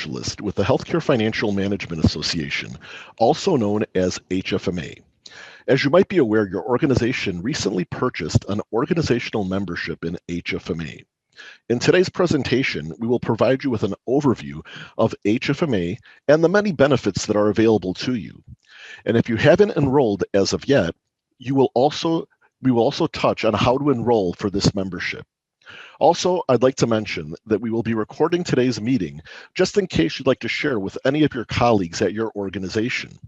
Specialist with the Healthcare Financial Management Association, also known as HFMA. As you might be aware, your organization recently purchased an organizational membership in HFMA. In today's presentation, we will provide you with an overview of HFMA and the many benefits that are available to you. And if you haven't enrolled as of yet, we will also touch on how to enroll for this membership. Also, I'd like to mention that we will be recording today's meeting just in case you'd like to share with any of your colleagues at your organization.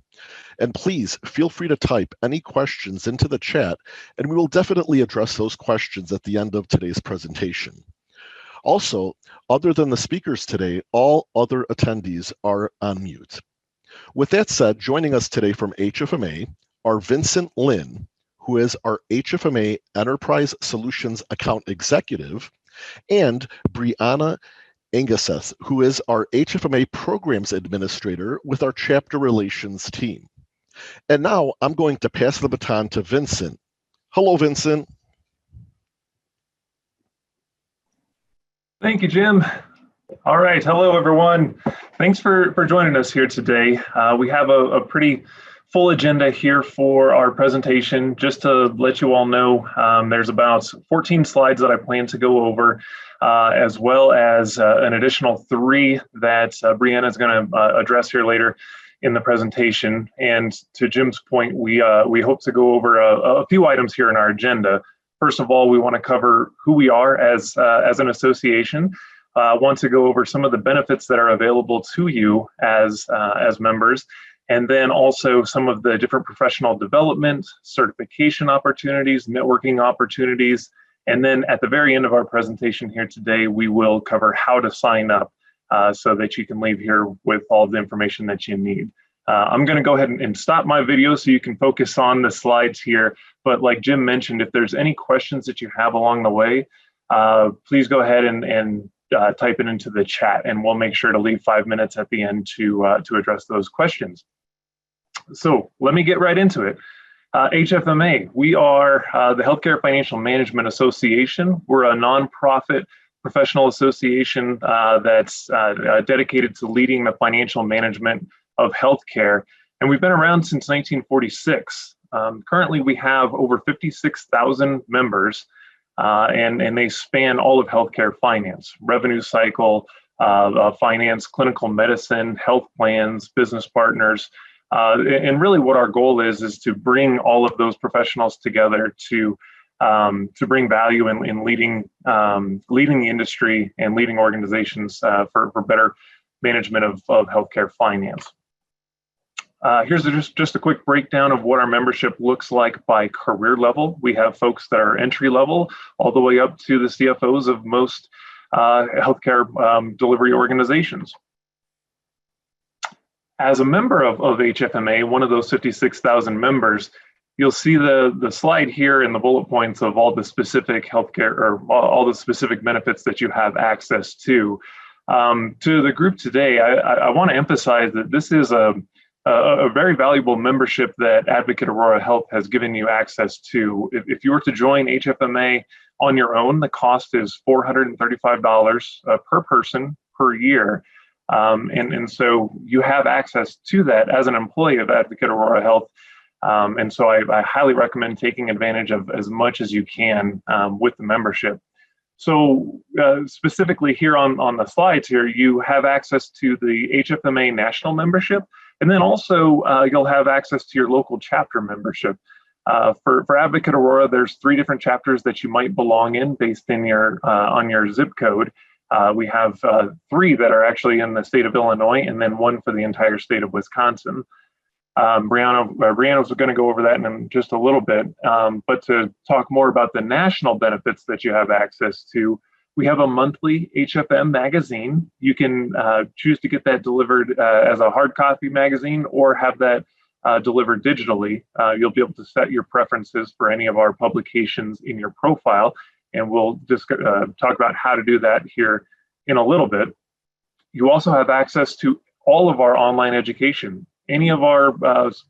And please feel free to type any questions into the chat, and we will definitely address those questions at the end of today's presentation. Also, other than the speakers today, all other attendees are on mute. With that said, joining us today from HFMA are Vincent Lin, who is our HFMA Enterprise Solutions Account Executive, and Brianna Angaseth, who is our HFMA Programs Administrator with our Chapter Relations team. And now I'm going to pass the baton to Vincent. Hello, Vincent. Thank you, Jim. All right, hello everyone. Thanks for joining us here today. We have a pretty full agenda here for our presentation. Just to let you all know, there's about 14 slides that I plan to go over, as well as an additional 3 that Brianna is going to address here later in the presentation. And to Jim's point, we hope to go over a few items here in our agenda. First of all, we want to cover who we are as an association. Want to go over some of the benefits that are available to you as members, and then also some of the different professional development, certification opportunities, networking opportunities, and then at the very end of our presentation here today, we will cover how to sign up so that you can leave here with all the information that you need. I'm going to go ahead and stop my video so you can focus on the slides here. But like Jim mentioned, if there's any questions that you have along the way, please go ahead and type it into the chat, and we'll make sure to leave 5 minutes at the end to address those questions. So let me get right into it. HFMA, we are the Healthcare Financial Management Association. We're a nonprofit professional association that's dedicated to leading the financial management of healthcare, and we've been around since 1946. Currently, we have over 56,000 members, and they span all of healthcare finance, revenue cycle, finance, clinical medicine, health plans, business partners, and really what our goal is to bring all of those professionals together to bring value in leading the industry and leading organizations for better management of healthcare finance. Here's just a quick breakdown of what our membership looks like by career level. We have folks that are entry level all the way up to the CFOs of most healthcare delivery organizations. As a member of HFMA, one of those 56,000 members, you'll see the slide here in the bullet points of all the specific healthcare or all the specific benefits that you have access to. To the group today, I want to emphasize that this is a very valuable membership that Advocate Aurora Health has given you access to. If you were to join HFMA on your own, the cost is $435 per person per year. And so you have access to that as an employee of Advocate Aurora Health. And so I highly recommend taking advantage of as much as you can with the membership. So specifically here on the slides here, you have access to the HFMA national membership, and then also you'll have access to your local chapter membership. For Advocate Aurora, there's 3 different chapters that you might belong in based in your on your zip code. We have 3 that are actually in the state of Illinois, and then 1 for the entire state of Wisconsin. Brianna's going to go over that in just a little bit, but to talk more about the national benefits that you have access to, we have a monthly HFM magazine. You can choose to get that delivered as a hard copy magazine or have that delivered digitally. You'll be able to set your preferences for any of our publications in your profile, and we'll just talk about how to do that here in a little bit. You also have access to all of our online education, any of our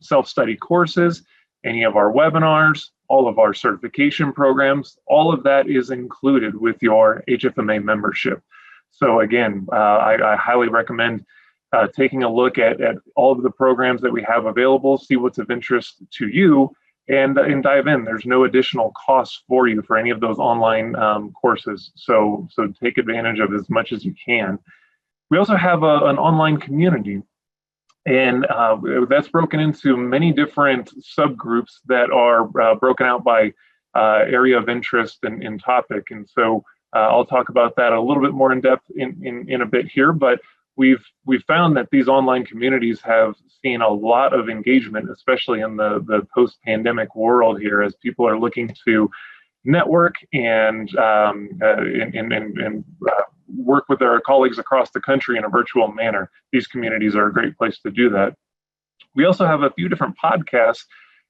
self-study courses, any of our webinars, all of our certification programs, all of that is included with your HFMA membership. So again, I highly recommend taking a look at all of the programs that we have available, see what's of interest to you, and dive in. There's no additional cost for you for any of those online courses. So take advantage of as much as you can. We also have an online community, and that's broken into many different subgroups that are broken out by area of interest and topic. And so I'll talk about that a little bit more in depth in a bit here, but we've found that these online communities have seen a lot of engagement, especially in the post-pandemic world here, as people are looking to network and work with their colleagues across the country in a virtual manner. These communities are a great place to do that. We also have a few different podcasts.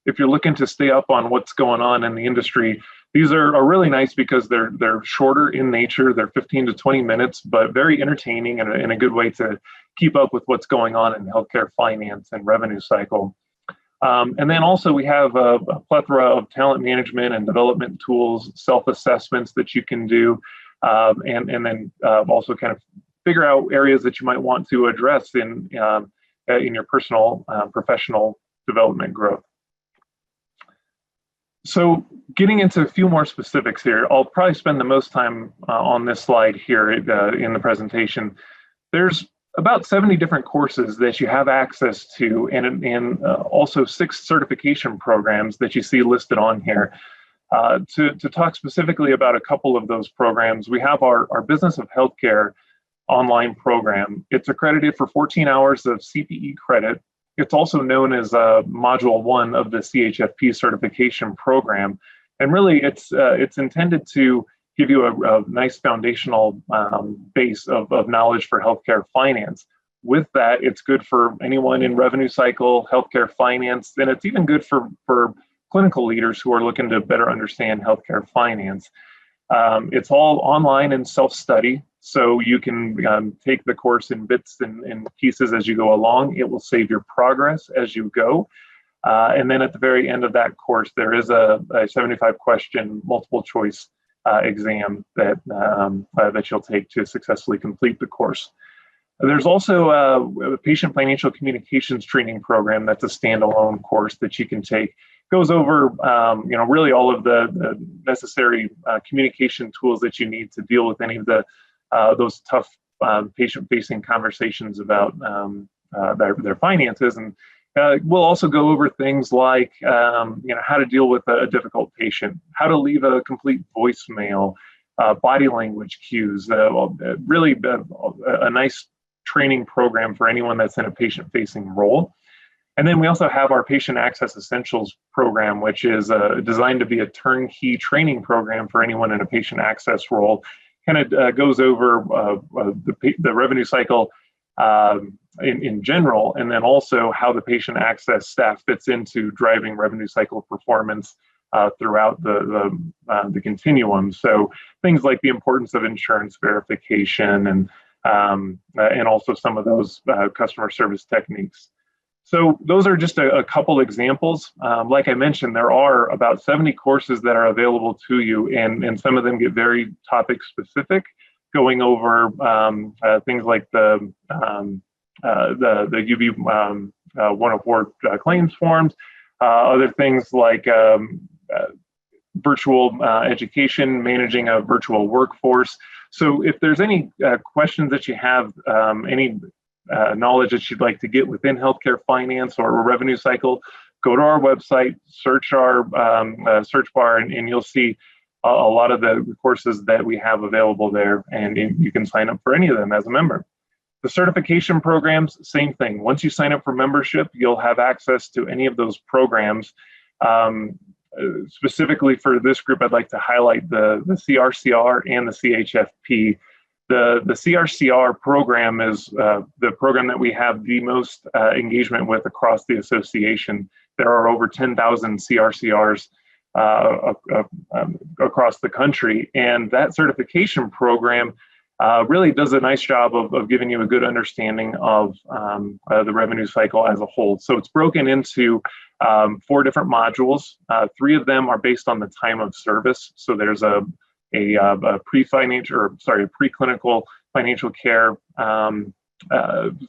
If you're looking to stay up on what's going on in the industry, these are really nice because they're shorter in nature. They're 15 to 20 minutes, but very entertaining and a good way to keep up with what's going on in healthcare finance and revenue cycle. And then also we have a plethora of talent management and development tools, self-assessments that you can do, and then also kind of figure out areas that you might want to address in your personal, professional development growth. So getting into a few more specifics here, I'll probably spend the most time on this slide here in the presentation. There's about 70 different courses that you have access to, and also 6 certification programs that you see listed on here. To talk specifically about a couple of those programs, we have our Business of Healthcare online program. It's accredited for 14 hours of CPE credit. It's also known as Module 1 of the CHFP certification program. And really, it's intended to give you a nice foundational base of knowledge for healthcare finance. With that, it's good for anyone in revenue cycle, healthcare finance, and it's even good for clinical leaders who are looking to better understand healthcare finance. It's all online and self-study, so you can take the course in bits and pieces as you go along. It will save your progress as you go. And then at the very end of that course, there is a 75-question multiple choice exam that you'll take to successfully complete the course. There's also a patient financial communications training program that's a standalone course that you can take. Goes over really all of the necessary communication tools that you need to deal with any of those tough patient-facing conversations about their finances. And we'll also go over things like how to deal with a difficult patient, how to leave a complete voicemail, body language cues. Really a nice training program for anyone that's in a patient-facing role. And then we also have our Patient Access Essentials program, which is designed to be a turnkey training program for anyone in a patient access role. Kind of goes over the revenue cycle in general, and then also how the patient access staff fits into driving revenue cycle performance throughout the continuum. So things like the importance of insurance verification and also some of those customer service techniques. So those are just a couple examples. Like I mentioned, there are about 70 courses that are available to you, and some of them get very topic specific, going over things like the UB 104 claims forms, other things like virtual education, managing a virtual workforce. So if there's any questions that you have, any knowledge that you'd like to get within healthcare finance or revenue cycle, go to our website, search our search bar, and you'll see a lot of the courses that we have available there, and you can sign up for any of them as a member. The certification programs, same thing. Once you sign up for membership, you'll have access to any of those programs. Specifically for this group, I'd like to highlight the CRCR and the CHFP. The CRCR program is the program that we have the most engagement with across the association. There are over 10,000 CRCRs across the country, and that certification program really does a nice job of giving you a good understanding of the revenue cycle as a whole. So it's broken into 4 different modules. 3 of them are based on the time of service. So there's a preclinical financial care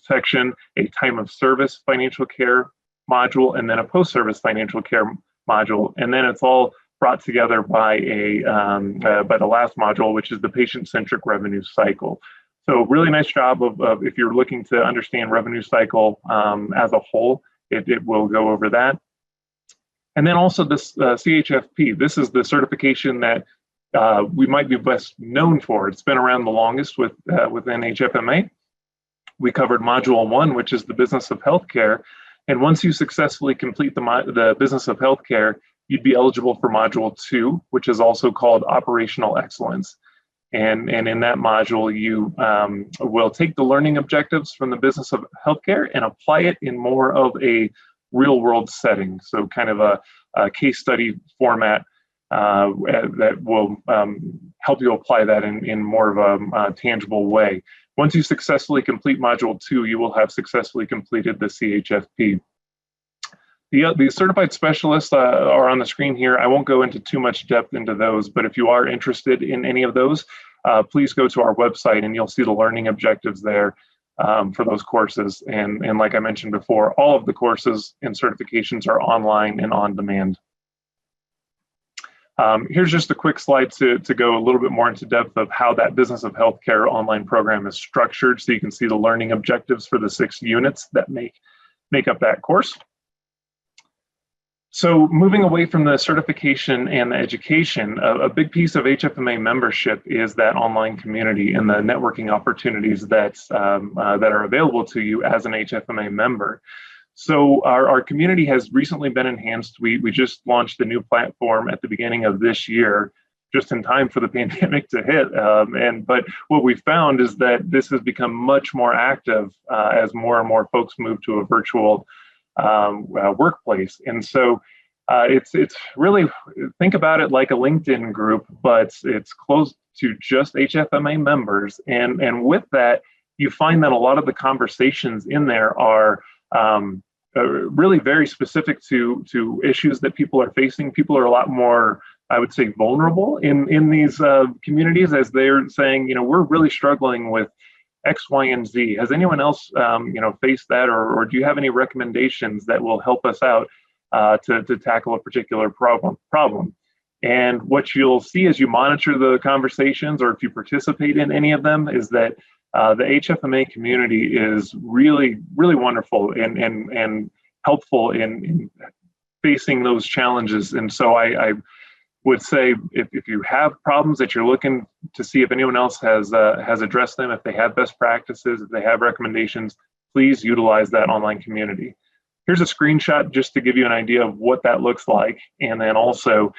section, a time of service financial care module, and then a post-service financial care module. And then it's all brought together by by the last module, which is the patient-centric revenue cycle. So really nice job of if you're looking to understand revenue cycle as a whole, it will go over that. And then also this CHFP, this is the certification that we might be best known for. It's been around the longest within HFMA. We covered Module 1, which is the business of healthcare. And once you successfully complete the business of healthcare, you'd be eligible for Module 2, which is also called operational excellence. And in that module, you will take the learning objectives from the business of healthcare and apply it in more of a real world setting. So kind of a case study format that will help you apply that in more of a tangible way. Once you successfully complete Module 2, you will have successfully completed the CHFP. The certified specialists are on the screen here. I won't go into too much depth into those, but if you are interested in any of those, please go to our website and you'll see the learning objectives there for those courses. And like I mentioned before, all of the courses and certifications are online and on demand. Here's just a quick slide to go a little bit more into depth of how that Business of Healthcare online program is structured, so you can see the learning objectives for the 6 units that make up that course. So moving away from the certification and the education, a big piece of HFMA membership is that online community and the networking opportunities that are available to you as an HFMA member. So our community has recently been enhanced. We just launched the new platform at the beginning of this year, just in time for the pandemic to hit. But what we found is that this has become much more active as more and more folks move to a virtual workplace. And so it's really, think about it like a LinkedIn group, but it's close to just HFMA members. And with that, you find that a lot of the conversations in there are really very specific to issues that people are facing. People are a lot more, I would say, vulnerable in these communities, as they're saying, we're really struggling with X, Y, and Z. Has anyone else, faced that, or do you have any recommendations that will help us out to tackle a particular problem? And what you'll see as you monitor the conversations, or if you participate in any of them, is that the HFMA community is really, really wonderful and helpful in facing those challenges. And so I would say if you have problems that you're looking to see if anyone else has addressed them, if they have best practices, if they have recommendations, please utilize that online community. Here's a screenshot just to give you an idea of what that looks like, and then also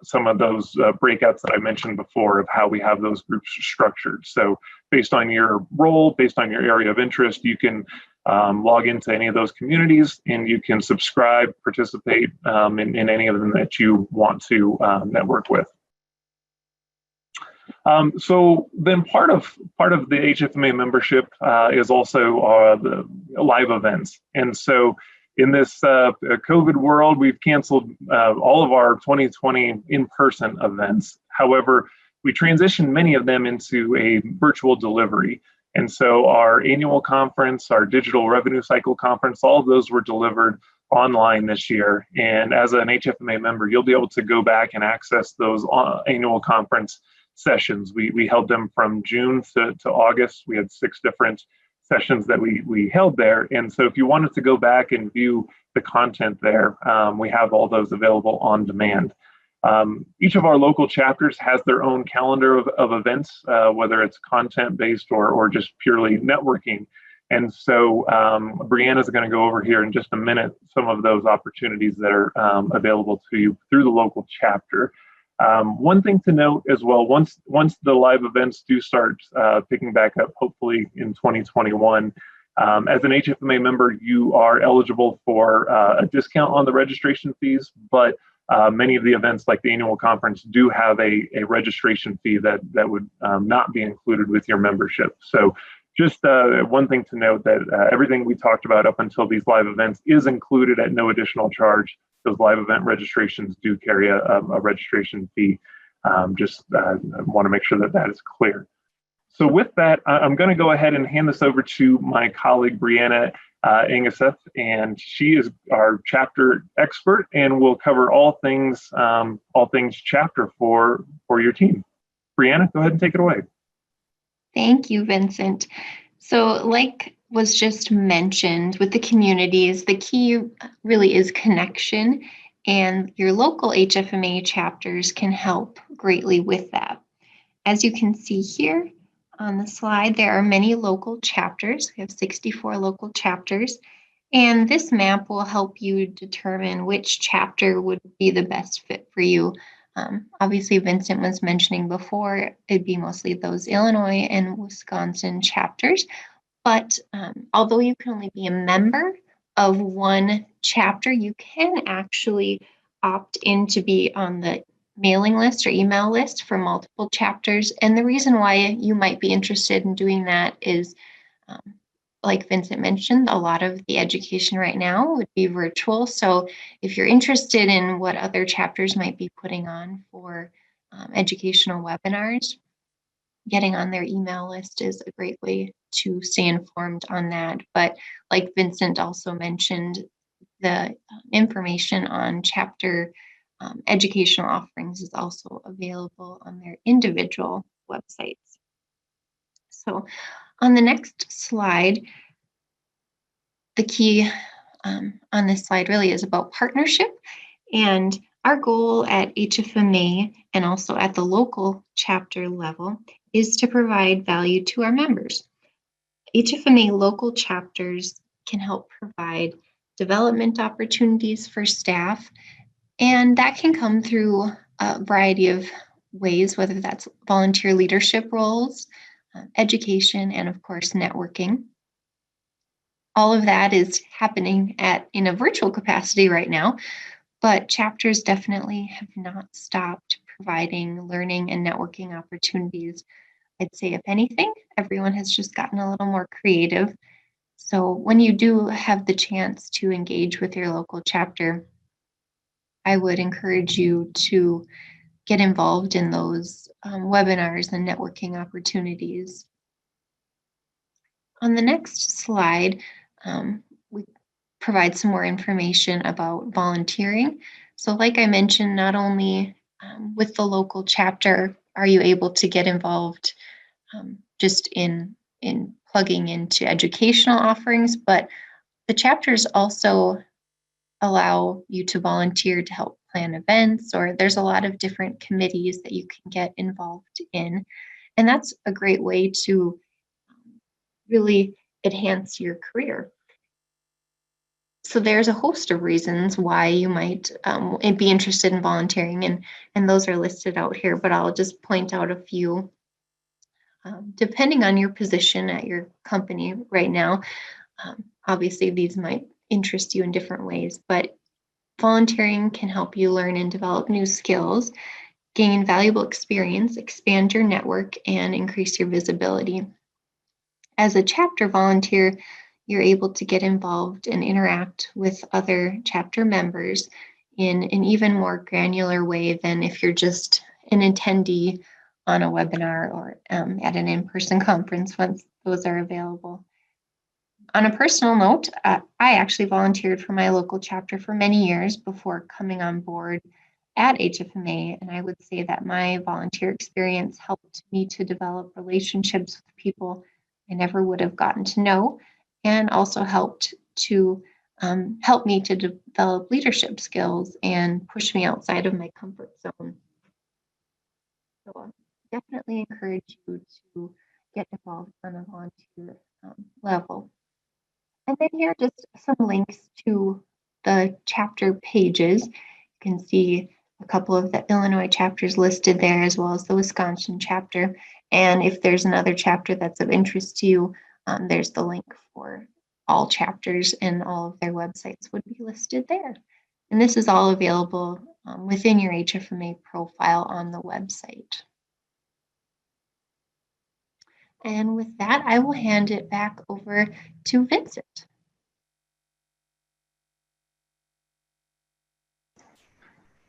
some of those breakouts that I mentioned before of how we have those groups structured. So based on your role, based on your area of interest, you can log into any of those communities, and you can subscribe, participate in any of them that you want to network with. So then part of the HFMA membership is also the live events. And so in this COVID world, we've canceled all of our 2020 in-person events. However, we transitioned many of them into a virtual delivery. And so our annual conference, our digital revenue cycle conference, all of those were delivered online this year. And as an HFMA member, you'll be able to go back and access those annual conference sessions. We held them from June to August. We had 6 different sessions that we held there. And so if you wanted to go back and view the content there, we have all those available on demand. Each of our local chapters has their own calendar of events, whether it's content-based or just purely networking. And so Brianna is going to go over here in just a minute some of those opportunities that are available to you through the local chapter. One thing to note as well, once the live events do start picking back up, hopefully in 2021, as an HFMA member, you are eligible for a discount on the registration fees, but many of the events like the annual conference do have a registration fee that would not be included with your membership. So just one thing to note, that everything we talked about up until these live events is included at no additional charge. Those live event registrations do carry a registration fee. I want to make sure that is clear. So with that, I'm going to go ahead and hand this over to my colleague, Brianna Angaseth, and she is our chapter expert and will cover all things chapter for your team. Brianna, go ahead and take it away. Thank you, Vincent. So like was just mentioned with the communities, the key really is connection, and your local HFMA chapters can help greatly with that. As you can see here on the slide, there are many local chapters. We have 64 local chapters, and this map will help you determine which chapter would be the best fit for you. Obviously, Vincent was mentioning before, it'd be mostly those Illinois and Wisconsin chapters. But although you can only be a member of one chapter, you can actually opt in to be on the mailing list or email list for multiple chapters. And the reason why you might be interested in doing that is, like Vincent mentioned, a lot of the education right now would be virtual. So if you're interested in what other chapters might be putting on for educational webinars, getting on their email list is a great way to stay informed on that. But like Vincent also mentioned, the information on chapter educational offerings is also available on their individual websites. So on the next slide, the key on this slide really is about partnership. And our goal at HFMA and also at the local chapter level is to provide value to our members. HFMA local chapters can help provide development opportunities for staff, and that can come through a variety of ways, whether that's volunteer leadership roles, education, and of course, networking. All of that is happening in a virtual capacity right now, but chapters definitely have not stopped providing learning and networking opportunities. I'd say, if anything, everyone has just gotten a little more creative. So when you do have the chance to engage with your local chapter, I would encourage you to get involved in those webinars and networking opportunities. On the next slide, we provide some more information about volunteering. So like I mentioned, not only with the local chapter are you able to get involved just in plugging into educational offerings, but the chapters also allow you to volunteer to help plan events, or there's a lot of different committees that you can get involved in. And that's a great way to really enhance your career. So there's a host of reasons why you might be interested in volunteering, and those are listed out here, but I'll just point out a few. Depending on your position at your company right now, obviously these might interest you in different ways, but volunteering can help you learn and develop new skills, gain valuable experience, expand your network, and increase your visibility. As a chapter volunteer, you're able to get involved and interact with other chapter members in an even more granular way than if you're just an attendee on a webinar or at an in-person conference once those are available. On a personal note, I actually volunteered for my local chapter for many years before coming on board at HFMA, and I would say that my volunteer experience helped me to develop relationships with people I never would have gotten to know, and also helped me to develop leadership skills and push me outside of my comfort zone. So definitely encourage you to get involved on a volunteer level. And then here are just some links to the chapter pages. You can see a couple of the Illinois chapters listed there, as well as the Wisconsin chapter. And if there's another chapter that's of interest to you, there's the link for all chapters, and all of their websites would be listed there. And this is all available within your HFMA profile on the website. And with that, I will hand it back over to Vincent.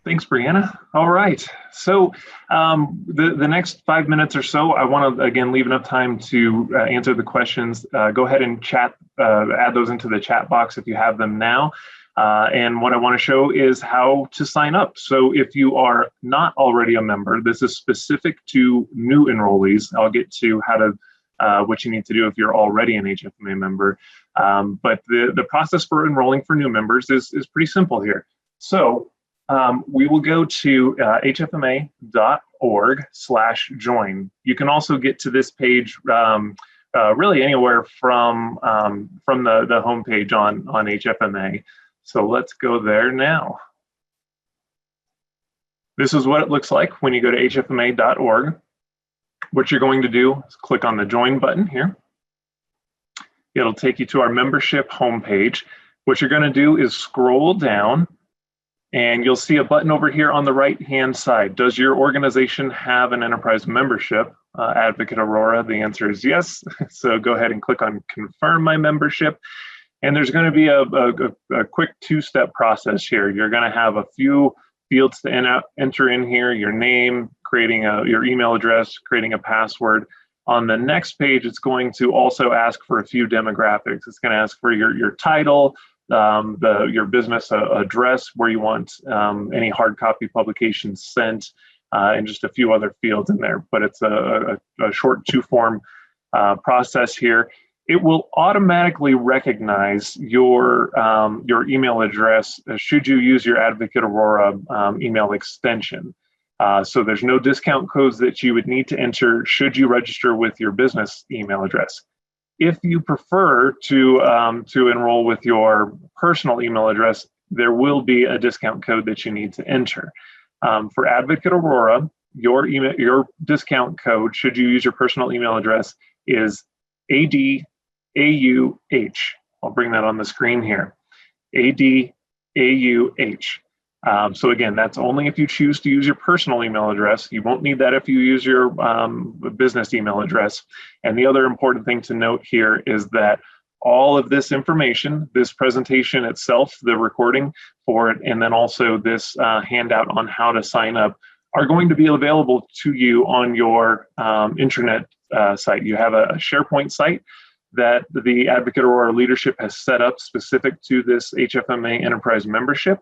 Thanks, Brianna. All right. So the next 5 minutes or so, I want to, again, leave enough time to answer the questions. Go ahead and chat, add those into the chat box if you have them now. And what I want to show is how to sign up. So if you are not already a member, this is specific to new enrollees. I'll get to how to what you need to do if you're already an HFMA member. But the process for enrolling for new members is pretty simple here. So we will go to hfma.org/join. You can also get to this page really anywhere from the homepage on HFMA. So let's go there now. This is what it looks like when you go to hfma.org. What you're going to do is click on the join button here. It'll take you to our membership homepage. What you're going to do is scroll down, and you'll see a button over here on the right-hand side. Does your organization have an enterprise membership? Advocate Aurora, the answer is yes. So go ahead and click on confirm my membership. And there's going to be a quick two-step process here. You're going to have a few fields to enter in here, your name, creating your email address, creating a password. On the next page, it's going to also ask for a few demographics. It's going to ask for your title, your business address, where you want any hard copy publications sent, and just a few other fields in there. But it's a short two-form process here. It will automatically recognize your email address should you use your Advocate Aurora email extension. So there's no discount codes that you would need to enter should you register with your business email address. If you prefer to enroll with your personal email address, there will be a discount code that you need to enter. For Advocate Aurora, your discount code, should you use your personal email address, is ADAUH. I'll bring that on the screen here. ADAUH. So again, that's only if you choose to use your personal email address. You won't need that if you use your business email address. And the other important thing to note here is that all of this information, this presentation itself, the recording for it, and then also this handout on how to sign up are going to be available to you on your intranet site. You have a SharePoint site that the Advocate Aurora leadership has set up specific to this HFMA enterprise membership.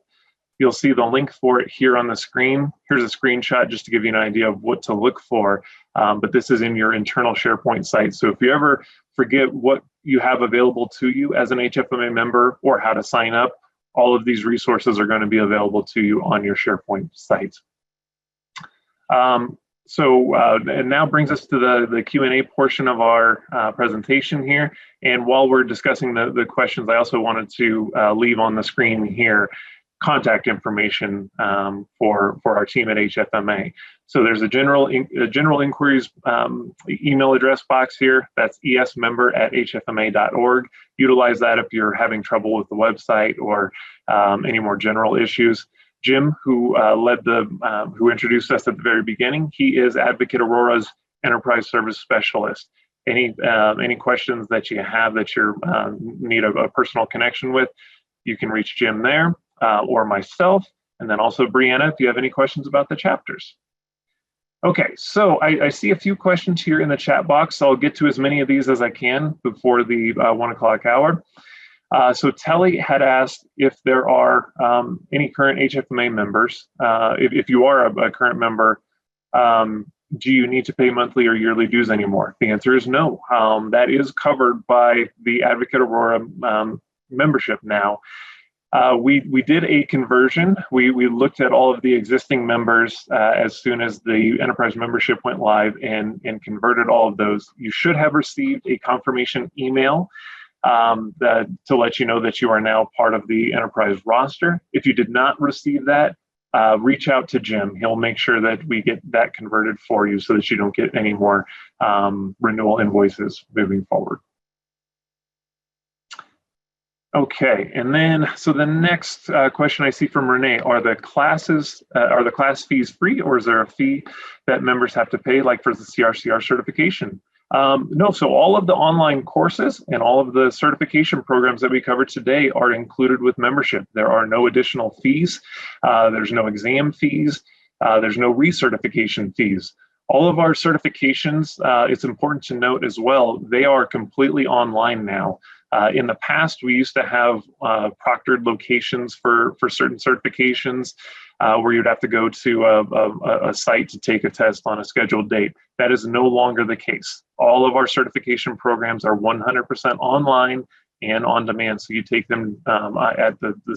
You'll see the link for it here on the screen. Here's a screenshot just to give you an idea of what to look for, but this is in your internal SharePoint site. So if you ever forget what you have available to you as an HFMA member or how to sign up, all of these resources are going to be available to you on your SharePoint site. And now brings us to the Q&A portion of our presentation here. And while we're discussing the questions, I also wanted to leave on the screen here contact information for our team at HFMA. So there's a general inquiries email address box here. That's esmember@hfma.org. Utilize that if you're having trouble with the website or any more general issues. Jim, who who introduced us at the very beginning, he is Advocate Aurora's Enterprise Service Specialist. Any questions that you have that you need a personal connection with, you can reach Jim there or myself, and then also Brianna if you have any questions about the chapters. Okay, so I see a few questions here in the chat box. I'll get to as many of these as I can before the 1 o'clock hour. So Telly had asked if there are any current HFMA members. If you are a current member, do you need to pay monthly or yearly dues anymore? The answer is no. That is covered by the Advocate Aurora membership now. We did a conversion. We looked at all of the existing members as soon as the enterprise membership went live and converted all of those. You should have received a confirmation email to let you know that you are now part of the enterprise roster. If you did not receive that, reach out to Jim. He'll make sure that we get that converted for you so that you don't get any more renewal invoices moving forward. Okay, and then so the next question I see from Renee: are the class fees free, or is there a fee that members have to pay, like for the CRCR certification? No, so all of the online courses and all of the certification programs that we covered today are included with membership. There are no additional fees. There's no exam fees. There's no recertification fees. All of our certifications, it's important to note as well, they are completely online now. In the past, we used to have proctored locations for certain certifications where you'd have to go to a site to take a test on a scheduled date. That is no longer the case. All of our certification programs are 100% online and on demand. So you take them at the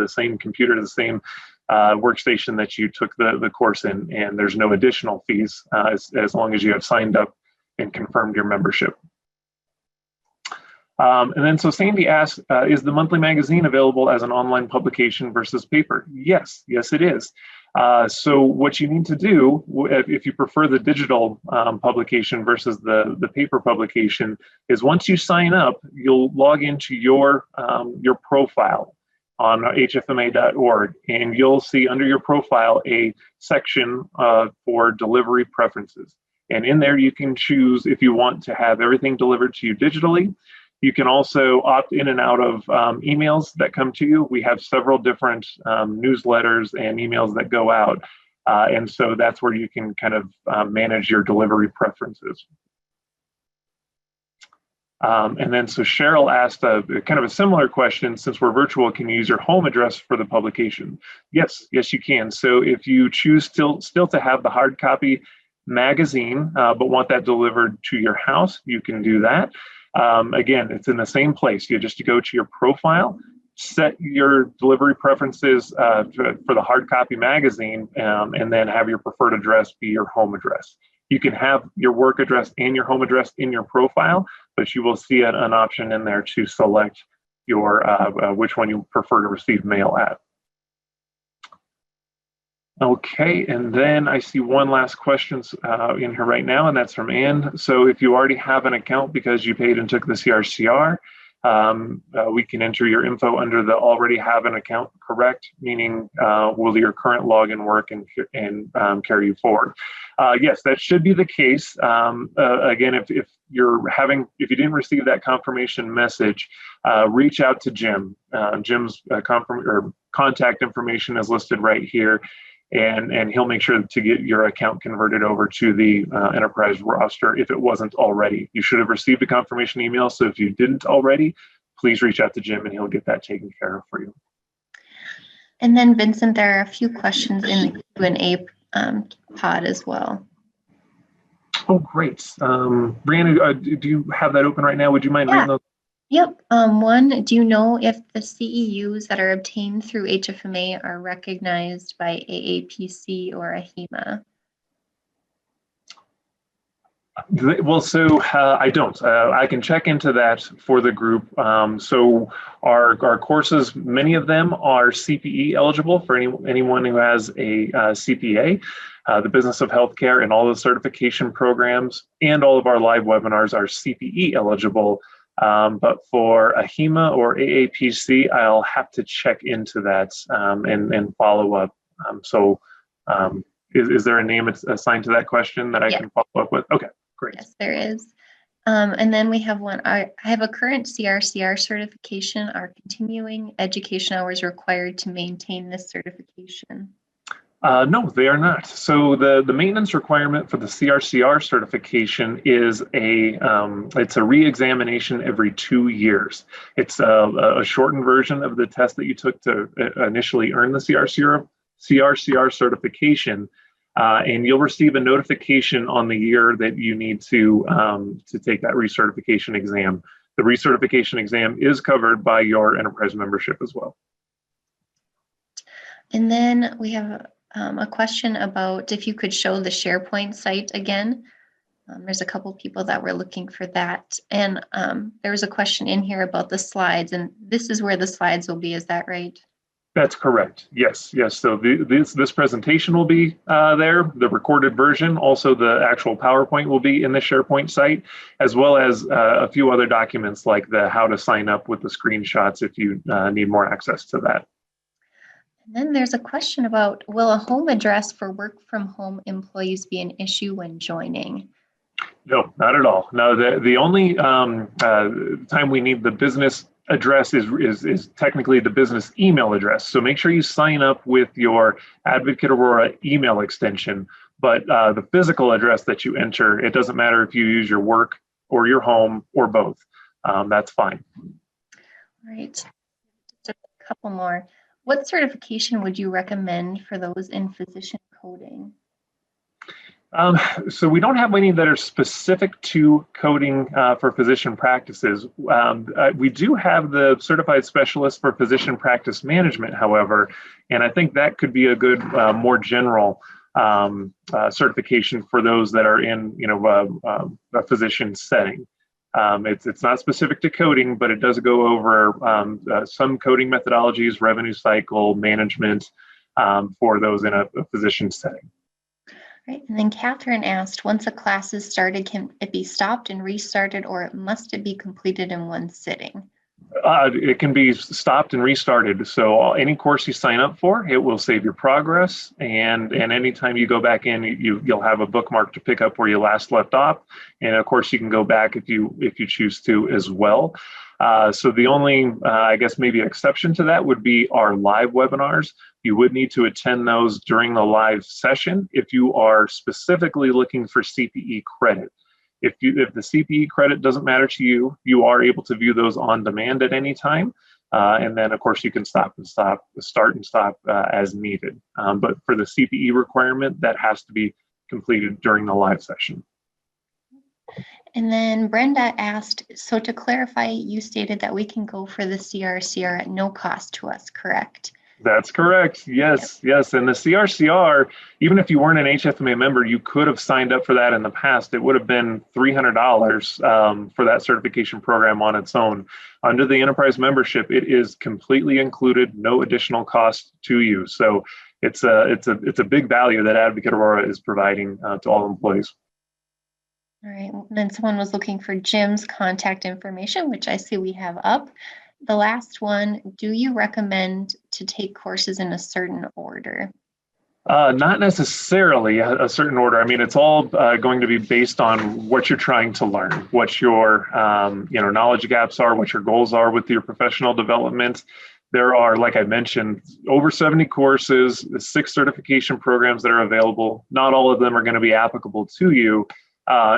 same computer, the same workstation that you took the course in, and there's no additional fees as long as you have signed up and confirmed your membership. And then so Sandy asked, is the monthly magazine available as an online publication versus paper? Yes, it is. So what you need to do, if you prefer the digital publication versus the paper publication, is once you sign up, you'll log into your profile on hfma.org, and you'll see under your profile a section for delivery preferences. And in there, you can choose if you want to have everything delivered to you digitally. You can also opt in and out of emails that come to you. We have several different newsletters and emails that go out. And so that's where you can kind of manage your delivery preferences. And then so Cheryl asked a kind of a similar question, since we're virtual, can you use your home address for the publication? Yes, you can. So if you choose still to have the hard copy magazine, but want that delivered to your house, you can do that. Again, it's in the same place. You just go to your profile, set your delivery preferences for the hard copy magazine, and then have your preferred address be your home address. You can have your work address and your home address in your profile, but you will see an option in there to select your which one you prefer to receive mail at. Okay, and then I see one last question in here right now, and that's from Ann. So if you already have an account because you paid and took the CRCR, we can enter your info under the already have an account, correct? Meaning, will your current login work and carry you forward? Yes, that should be the case. Again, if you didn't receive that confirmation message, reach out to Jim. Jim's contact information is listed right here. And he'll make sure to get your account converted over to the enterprise roster if it wasn't already. You should have received a confirmation email, so if you didn't already, please reach out to Jim and he'll get that taken care of for you. And then Vincent, there are a few questions in the Q&A pod as well. Oh, great. Brianna, do you have that open right now? Would you mind reading those? Yep. One, do you know if the CEUs that are obtained through HFMA are recognized by AAPC or AHEMA? Well, so I don't. I can check into that for the group. So our courses, many of them are CPE eligible for anyone who has a CPA. The Business of Healthcare and all the certification programs and all of our live webinars are CPE eligible. But for AHEMA or AAPC, I'll have to check into that and follow up. Is there a name assigned to that question that I can follow up with? Okay, great. Yes, there is. And then we have one. I have a current CRCR certification. Are continuing education hours required to maintain this certification? No, they are not. So the maintenance requirement for the CRCR certification is it's a re-examination every 2 years. It's a shortened version of the test that you took to initially earn the CRCR certification, and you'll receive a notification on the year that you need to take that recertification exam. The recertification exam is covered by your enterprise membership as well. And then we have a question about if you could show the SharePoint site again. There's a couple people that were looking for that. And there was a question in here about the slides, and this is where the slides will be, is that right? That's correct. Yes. So this presentation will be there, the recorded version. Also, the actual PowerPoint will be in the SharePoint site, as well as a few other documents like the how to sign up with the screenshots if you need more access to that. And then there's a question about, will a home address for work from home employees be an issue when joining? No, not at all. No, the only time we need the business address is technically the business email address. So make sure you sign up with your Advocate Aurora email extension. But the physical address that you enter, it doesn't matter if you use your work or your home or both. That's fine. All right. Just a couple more. What certification would you recommend for those in physician coding? So we don't have any that are specific to coding for physician practices. We do have the certified specialist for physician practice management, however, and I think that could be a good, more general certification for those that are in, a physician setting. It's not specific to coding, but it does go over some coding methodologies, revenue cycle management for those in a physician setting. Right. And then Catherine asked, once a class is started, can it be stopped and restarted, or must it be completed in one sitting? It can be stopped and restarted. So any course you sign up for, it will save your progress. And anytime you go back in, you'll have a bookmark to pick up where you last left off. And of course, you can go back if you choose to as well. So the only, I guess, maybe exception to that would be our live webinars. You would need to attend those during the live session if you are specifically looking for CPE credit. If the CPE credit doesn't matter to you, you are able to view those on demand at any time. And then, of course, you can start and stop as needed. But for the CPE requirement, that has to be completed during the live session. And then Brenda asked, so to clarify, you stated that we can go for the CRCR at no cost to us, correct? That's correct. Yes, yes. And the CRCR, even if you weren't an HFMA member, you could have signed up for that in the past. It would have been $300 for that certification program on its own. Under the enterprise membership, it is completely included, no additional cost to you. So it's a big value that Advocate Aurora is providing to all employees. All right. Then someone was looking for Jim's contact information, which I see we have up. The last one, do you recommend to take courses in a certain order? Not necessarily a certain order. I mean, it's all going to be based on what you're trying to learn, what your knowledge gaps are, what your goals are with your professional development. There are, like I mentioned, over 70 courses, 6 certification programs that are available. Not all of them are going to be applicable to you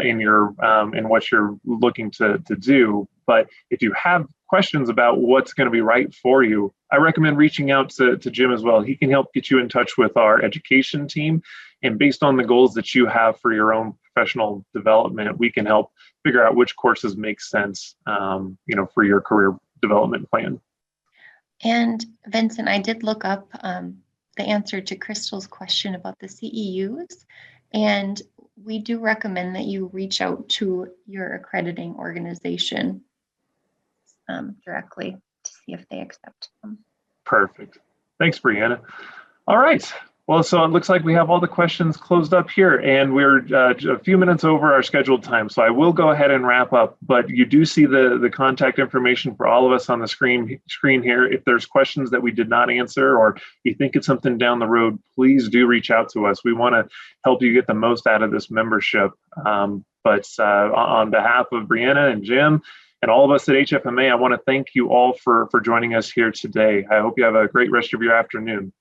in what you're looking to do. But if you have questions about what's going to be right for you, I recommend reaching out to Jim as well. He can help get you in touch with our education team. And based on the goals that you have for your own professional development, we can help figure out which courses make sense, for your career development plan. And Vincent, I did look up the answer to Crystal's question about the CEUs, and we do recommend that you reach out to your accrediting organization directly to see if they accept them. Perfect. Thanks, Brianna. All right. Well, so it looks like we have all the questions closed up here, and we're a few minutes over our scheduled time. So I will go ahead and wrap up, but you do see the contact information for all of us on the screen here. If there's questions that we did not answer, or you think it's something down the road, please do reach out to us. We want to help you get the most out of this membership. But on behalf of Brianna and Jim and all of us at HFMA, I want to thank you all for joining us here today. I hope you have a great rest of your afternoon.